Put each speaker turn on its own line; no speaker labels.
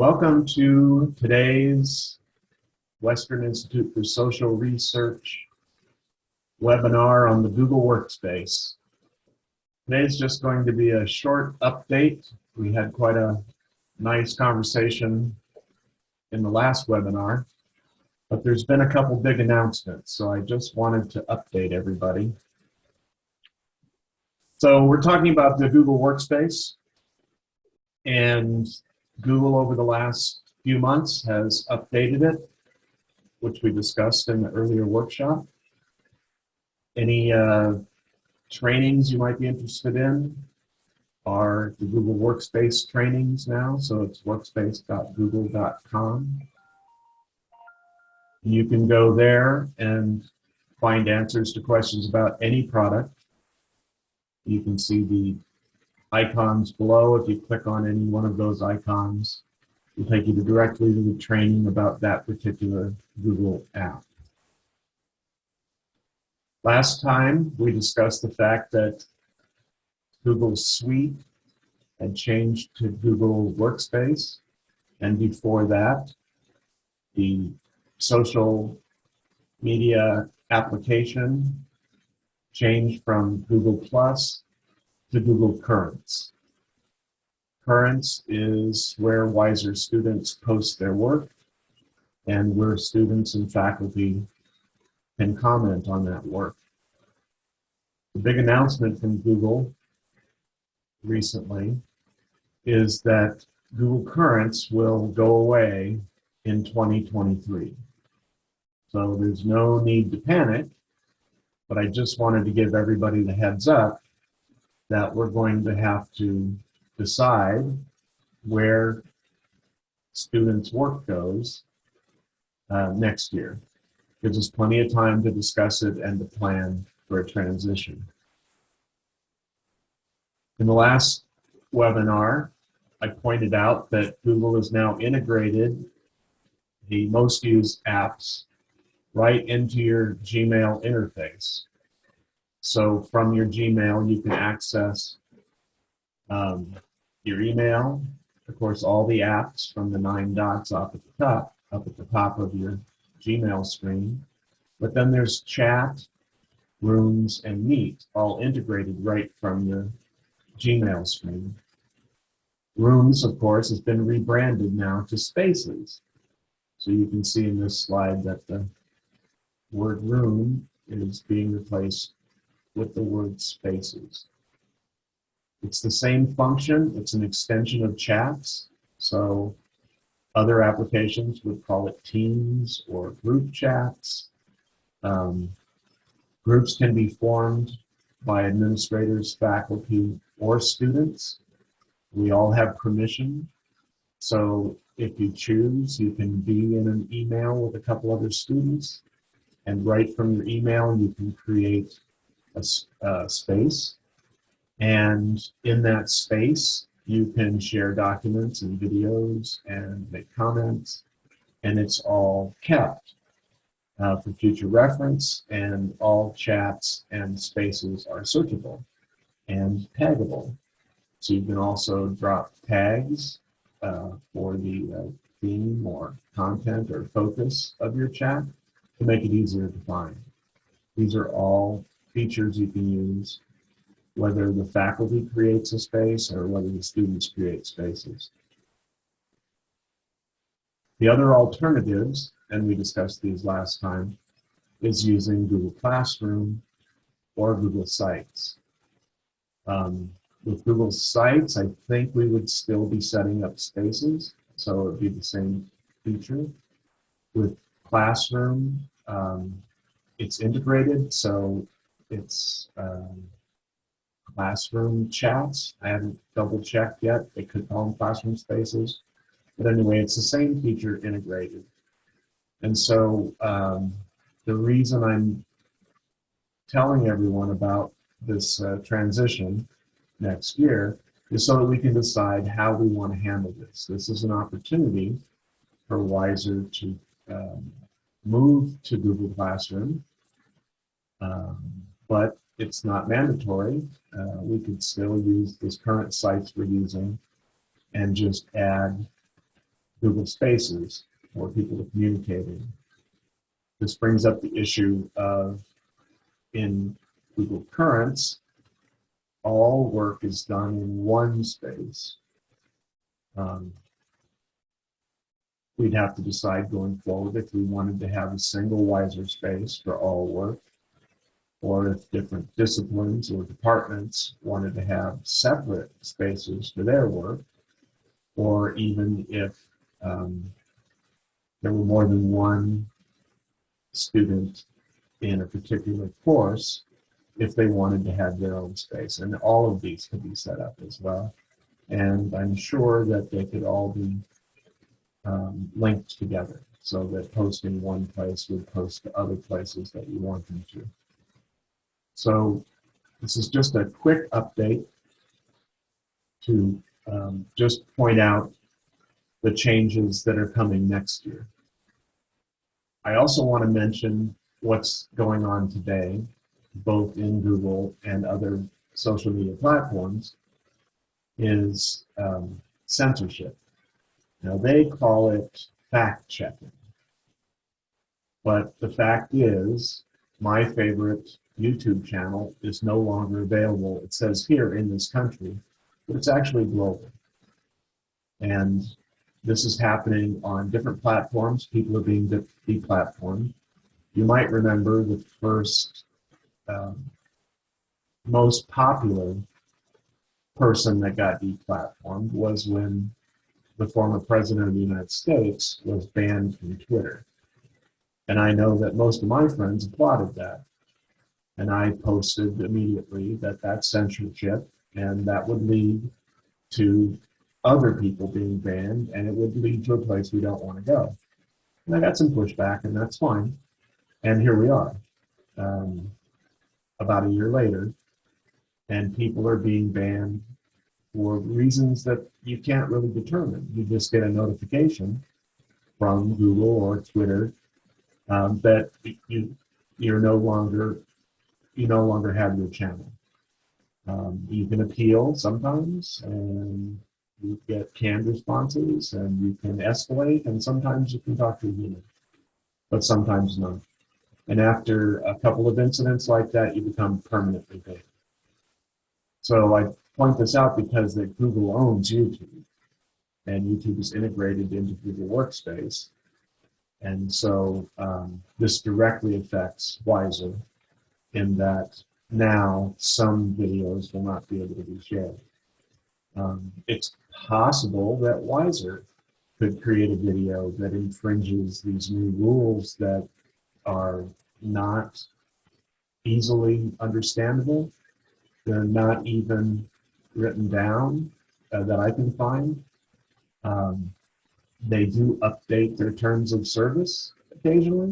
Welcome to today's Western Institute for Social Research webinar on the Google Workspace. Today's just going to be a short update. We had quite a nice conversation in the last webinar, but there's been a couple big announcements, so I just wanted to update everybody. So we're talking about the Google Workspace, and Google over the last few months has updated it, which we discussed in the earlier workshop. Any trainings you might be interested in are the Google Workspace trainings now, so it's workspace.google.com. You can go there and find answers to questions about any product. You can see the icons below. If you click on any one of those icons, it'll take you directly to the training about that particular Google app. Last time, we discussed the fact that Google Suite had changed to Google Workspace, and before that, the social media application changed from Google Plus to Google Currents. Currents is where WISR students post their work, and where students and faculty can comment on that work. The big announcement from Google recently is that Google Currents will go away in 2023. So there's no need to panic, but I just wanted to give everybody the heads up that we're going to have to decide where students' work goes next year. Gives us plenty of time to discuss it and to plan for a transition. In the last webinar, I pointed out that Google has now integrated the most used apps right into your Gmail interface. So from your Gmail, you can access your email, of course, all the apps from the 9 dots up at the top of your Gmail screen. But then there's Chat, Rooms, and Meet, all integrated right from your Gmail screen. Rooms, of course, has been rebranded now to Spaces. So you can see in this slide that the word room is being replaced with the word Spaces. It's the same function. It's an extension of Chats. So other applications would call it Teams or group chats. Groups can be formed by administrators, faculty, or students. We all have permission. So if you choose, you can be in an email with a couple other students, and right from your email, you can create a space. And in that space, you can share documents and videos and make comments, and it's all kept for future reference, and all chats and spaces are searchable and taggable. So you can also drop tags for the theme or content or focus of your chat to make it easier to find. These are all features you can use, whether the faculty creates a space or whether the students create spaces. The other alternatives, and we discussed these last time, is using Google Classroom or Google Sites. With Google Sites, I think we would still be setting up spaces, so it would be the same feature. With Classroom, it's integrated, so it's Classroom chats. I haven't double checked yet. They could call them Classroom Spaces. But anyway, it's the same feature integrated. And so the reason I'm telling everyone about this transition next year is so that we can decide how we want to handle this. This is an opportunity for WISR to move to Google Classroom, but it's not mandatory. We could still use this current sites we're using and just add Google Spaces for people to communicate in. This brings up the issue of, in Google Currents, all work is done in one space. We'd have to decide going forward if we wanted to have a single WISR space for all work, or if different disciplines or departments wanted to have separate spaces for their work, or even if there were more than one student in a particular course, if they wanted to have their own space. And all of these could be set up as well. And I'm sure that they could all be linked together so that posting one place would post to other places that you want them to. So this is just a quick update to just point out the changes that are coming next year. I also want to mention what's going on today, both in Google and other social media platforms, is censorship. Now, they call it fact-checking. But the fact is, my favorite YouTube channel is no longer available. It says here in this country, but it's actually global. And this is happening on different platforms. People are being deplatformed. You might remember the first most popular person that got deplatformed was when the former president of the United States was banned from Twitter. And I know that most of my friends applauded that. And I posted immediately that that's censorship, and that would lead to other people being banned, and it would lead to a place we don't want to go. And I got some pushback, and that's fine. And here we are, about a year later, and people are being banned for reasons that you can't really determine. You just get a notification from Google or Twitter that you no longer have your channel. You can appeal sometimes, and you get canned responses, and you can escalate, and sometimes you can talk to a human, but sometimes not. And after a couple of incidents like that, you become permanently banned. So I point this out because that Google owns YouTube, and YouTube is integrated into Google Workspace. And so this directly affects WISR in that now some videos will not be able to be shared. It's possible that WISR could create a video that infringes these new rules that are not easily understandable. They're not even written down that I can find. They do update their terms of service occasionally,